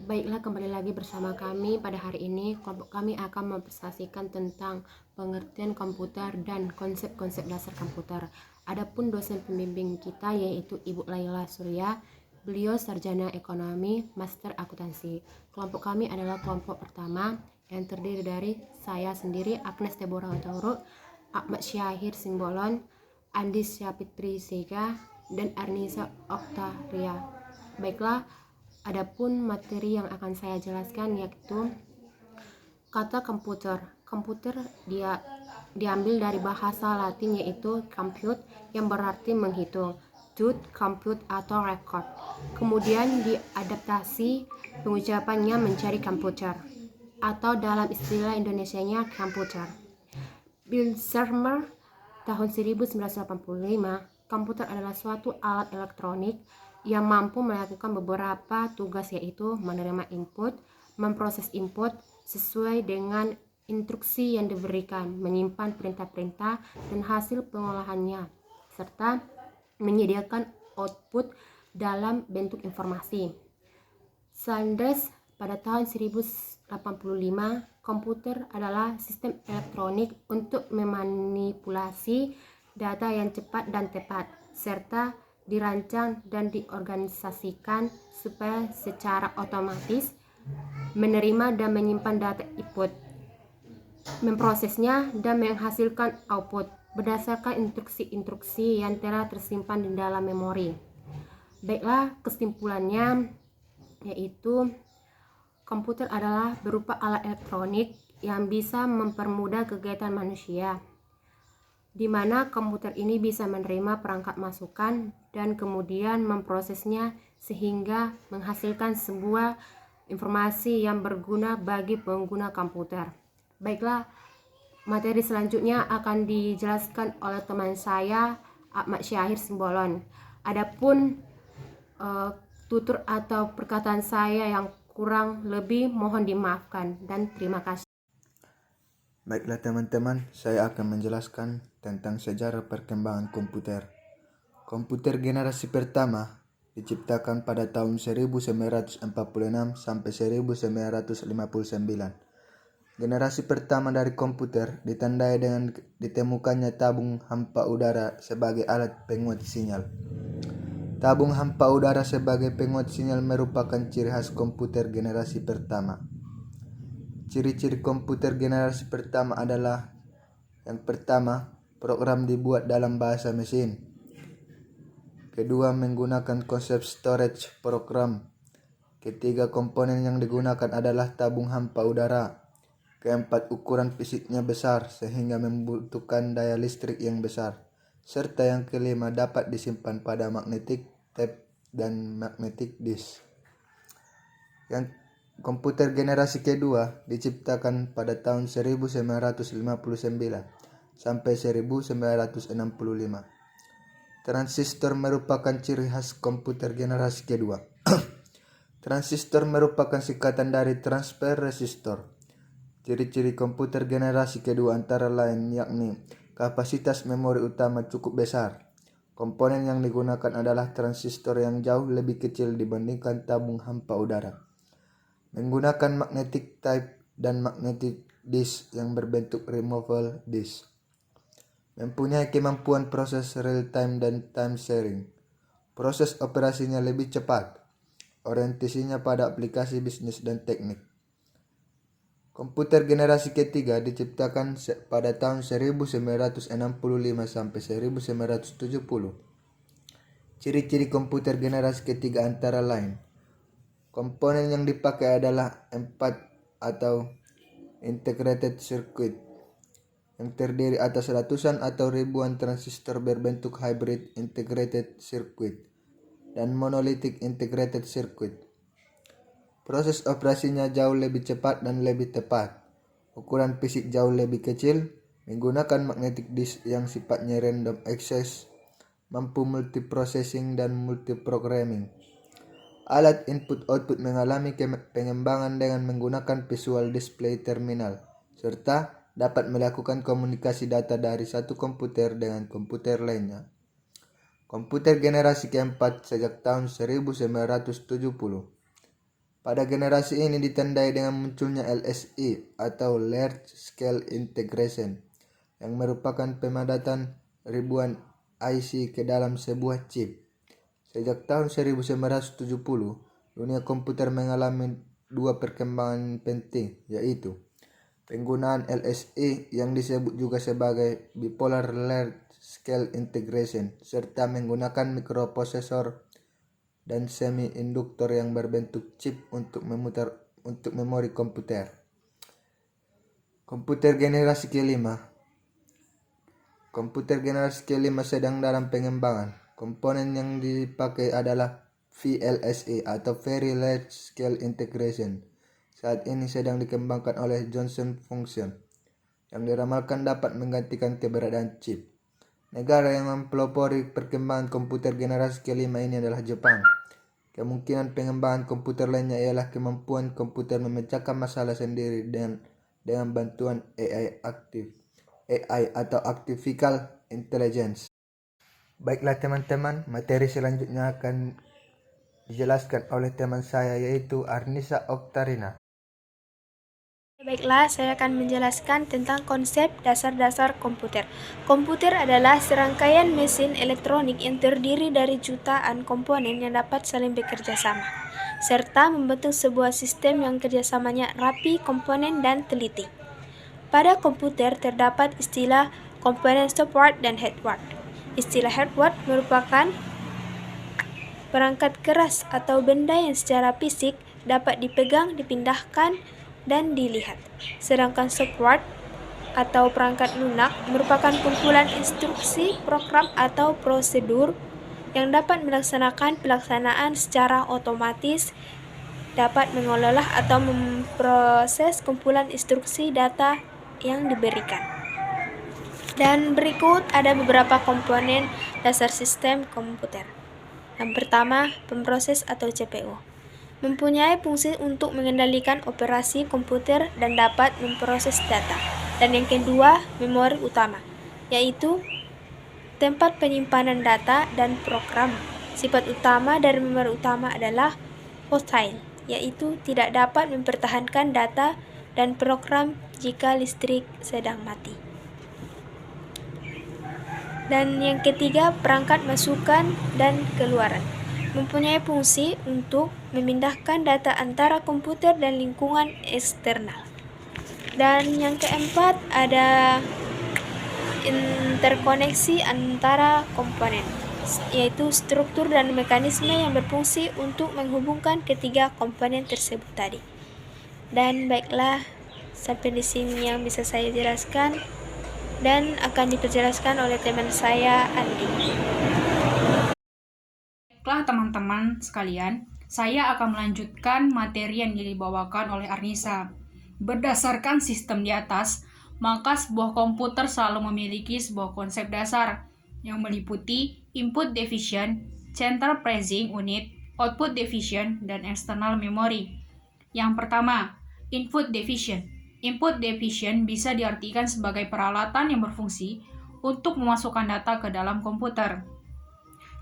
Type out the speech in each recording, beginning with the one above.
Baiklah, kembali lagi bersama kami pada hari ini. Kelompok kami akan mempresentasikan tentang pengertian komputer dan konsep-konsep dasar komputer. Adapun dosen pembimbing kita yaitu Ibu Laila Surya. Beliau sarjana ekonomi, master akuntansi. Kelompok kami adalah kelompok pertama yang terdiri dari saya sendiri, Agnes Deborah Tauro, Ahmad Syahir Simbolon, Andi Syafitri Sega, dan Arnisa Oktaria. Baiklah, adapun materi yang akan saya jelaskan yaitu kata komputer. Komputer diambil dari bahasa Latin yaitu compute yang berarti menghitung, to compute atau record. Kemudian diadaptasi pengucapannya menjadi komputer atau dalam istilah Indonesianya komputer. Bill Shermer tahun 1985, komputer adalah suatu alat elektronik yang mampu melakukan beberapa tugas yaitu menerima input, memproses input sesuai dengan instruksi yang diberikan, menyimpan perintah-perintah dan hasil pengolahannya, serta menyediakan output dalam bentuk informasi. Sanders pada tahun 1985, komputer adalah sistem elektronik untuk memanipulasi data yang cepat dan tepat, serta dirancang dan diorganisasikan supaya secara otomatis menerima dan menyimpan data input, memprosesnya dan menghasilkan output berdasarkan instruksi-instruksi yang telah tersimpan di dalam memori. Baiklah, kesimpulannya yaitu komputer adalah berupa alat elektronik yang bisa mempermudah kegiatan manusia, di mana komputer ini bisa menerima perangkat masukan dan kemudian memprosesnya sehingga menghasilkan sebuah informasi yang berguna bagi pengguna komputer. Baiklah, materi selanjutnya akan dijelaskan oleh teman saya, Ahmad Syahir Simbolon. Adapun tutur atau perkataan saya yang kurang lebih mohon dimaafkan dan terima kasih. Baiklah teman-teman, saya akan menjelaskan tentang sejarah perkembangan komputer. Komputer generasi pertama diciptakan pada tahun 1946 sampai 1959. Generasi pertama dari komputer ditandai dengan ditemukannya tabung hampa udara sebagai alat penguat sinyal. Tabung hampa udara sebagai penguat sinyal merupakan ciri khas komputer generasi pertama. Ciri-ciri komputer generasi pertama adalah: yang pertama, program dibuat dalam bahasa mesin. Kedua, menggunakan konsep storage program. Ketiga, komponen yang digunakan adalah tabung hampa udara. Keempat, ukuran fisiknya besar sehingga membutuhkan daya listrik yang besar. Serta yang kelima, dapat disimpan pada magnetic tape dan magnetic disk. Yang komputer generasi kedua diciptakan pada tahun 1959 sampai 1965. Transistor merupakan ciri khas komputer generasi kedua. Transistor merupakan singkatan dari transfer resistor. Ciri-ciri komputer generasi kedua antara lain yakni kapasitas memori utama cukup besar. Komponen yang digunakan adalah transistor yang jauh lebih kecil dibandingkan tabung hampa udara. Menggunakan magnetic tape dan magnetic disk yang berbentuk removable disk. Mempunyai kemampuan proses real time dan time sharing. Proses operasinya lebih cepat. Orientasinya pada aplikasi bisnis dan teknik. Komputer generasi ketiga diciptakan pada tahun 1965 sampai 1970. Ciri-ciri komputer generasi ketiga antara lain: komponen yang dipakai adalah 4 atau integrated circuit yang terdiri atas ratusan atau ribuan transistor berbentuk hybrid integrated circuit dan monolithic integrated circuit. Proses operasinya jauh lebih cepat dan lebih tepat. Ukuran fisik jauh lebih kecil, menggunakan magnetic disk yang sifatnya random access, mampu multiprocessing dan multiprogramming. Alat input-output mengalami pengembangan dengan menggunakan visual display terminal, serta dapat melakukan komunikasi data dari satu komputer dengan komputer lainnya. Komputer generasi keempat sejak tahun 1970. Pada generasi ini ditandai dengan munculnya LSI atau Large Scale Integration yang merupakan pemadatan ribuan IC ke dalam sebuah chip. Sejak tahun 1970, dunia komputer mengalami dua perkembangan penting, yaitu penggunaan LSI yang disebut juga sebagai Bipolar Large Scale Integration serta menggunakan mikroprosesor dan semi-induktor yang berbentuk chip untuk memori komputer. Komputer generasi kelima. Komputer generasi kelima sedang dalam pengembangan. Komponen yang dipakai adalah VLSI atau Very Large Scale Integration. Saat ini sedang dikembangkan oleh Johnson Function, yang diramalkan dapat menggantikan keberadaan chip. Negara yang mempelopori perkembangan komputer generasi kelima ini adalah Jepang. Kemungkinan pengembangan komputer lainnya ialah kemampuan komputer memecahkan masalah sendiri dengan bantuan AI atau Artificial Intelligence. Baiklah teman-teman, materi selanjutnya akan dijelaskan oleh teman saya yaitu Arnisa Oktarina. Baiklah, saya akan menjelaskan tentang konsep dasar-dasar komputer. Komputer adalah serangkaian mesin elektronik yang terdiri dari jutaan komponen yang dapat saling bekerja sama, serta membentuk sebuah sistem yang kerjasamanya rapi, komponen, dan teliti. Pada komputer terdapat istilah komponen stopward dan headward. Istilah headward merupakan perangkat keras atau benda yang secara fisik dapat dipegang, dipindahkan, dan dilihat. Sedangkan stopward atau perangkat lunak merupakan kumpulan instruksi, program, atau prosedur yang dapat melaksanakan pelaksanaan secara otomatis, dapat mengelola atau memproses kumpulan instruksi data yang diberikan. Dan berikut ada beberapa komponen dasar sistem komputer. Yang pertama, pemroses atau CPU. Mempunyai fungsi untuk mengendalikan operasi komputer dan dapat memproses data. Dan yang kedua, memori utama, yaitu tempat penyimpanan data dan program. Sifat utama dari memori utama adalah volatile, yaitu tidak dapat mempertahankan data dan program jika listrik sedang mati. Dan yang ketiga, perangkat masukan dan keluaran. Mempunyai fungsi untuk memindahkan data antara komputer dan lingkungan eksternal. Dan yang keempat, ada interkoneksi antara komponen, yaitu struktur dan mekanisme yang berfungsi untuk menghubungkan ketiga komponen tersebut tadi. Dan baiklah, sampai di sini yang bisa saya jelaskan dan akan diperjelaskan oleh teman saya, Andi. Baiklah teman-teman sekalian, saya akan melanjutkan materi yang dibawakan oleh Arnisa. Berdasarkan sistem di atas, maka sebuah komputer selalu memiliki sebuah konsep dasar yang meliputi input division, central processing unit, output division, dan external memory. Yang pertama, input division. Input division bisa diartikan sebagai peralatan yang berfungsi untuk memasukkan data ke dalam komputer.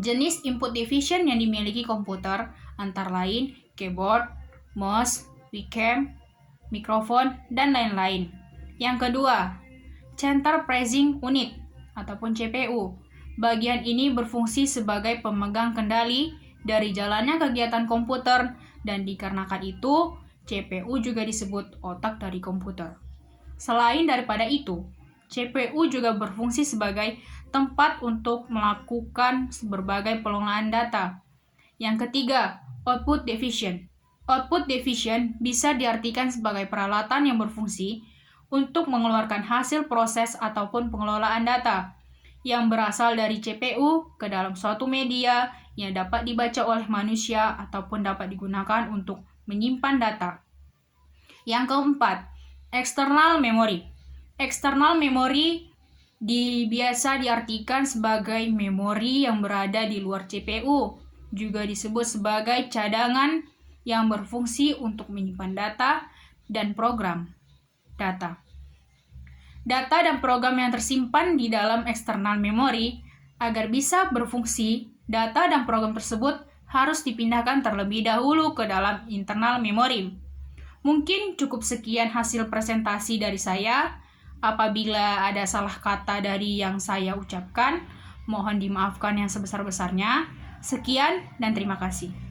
Jenis input division yang dimiliki komputer antara lain keyboard, mouse, webcam, mikrofon, dan lain-lain. Yang kedua, central processing unit ataupun CPU. Bagian ini berfungsi sebagai pemegang kendali dari jalannya kegiatan komputer dan dikarenakan itu CPU juga disebut otak dari komputer. Selain daripada itu, CPU juga berfungsi sebagai tempat untuk melakukan berbagai pengelolaan data. Yang ketiga, output division. Output division bisa diartikan sebagai peralatan yang berfungsi untuk mengeluarkan hasil proses ataupun pengelolaan data yang berasal dari CPU ke dalam suatu media yang dapat dibaca oleh manusia ataupun dapat digunakan untuk menyimpan data. Yang keempat, external memory. External memory biasa diartikan sebagai memori yang berada di luar CPU, juga disebut sebagai cadangan yang berfungsi untuk menyimpan data dan program data. Data dan program yang tersimpan di dalam external memory agar bisa berfungsi, data dan program tersebut harus dipindahkan terlebih dahulu ke dalam internal memory. Mungkin cukup sekian hasil presentasi dari saya. Apabila ada salah kata dari yang saya ucapkan, mohon dimaafkan yang sebesar-besarnya. Sekian dan terima kasih.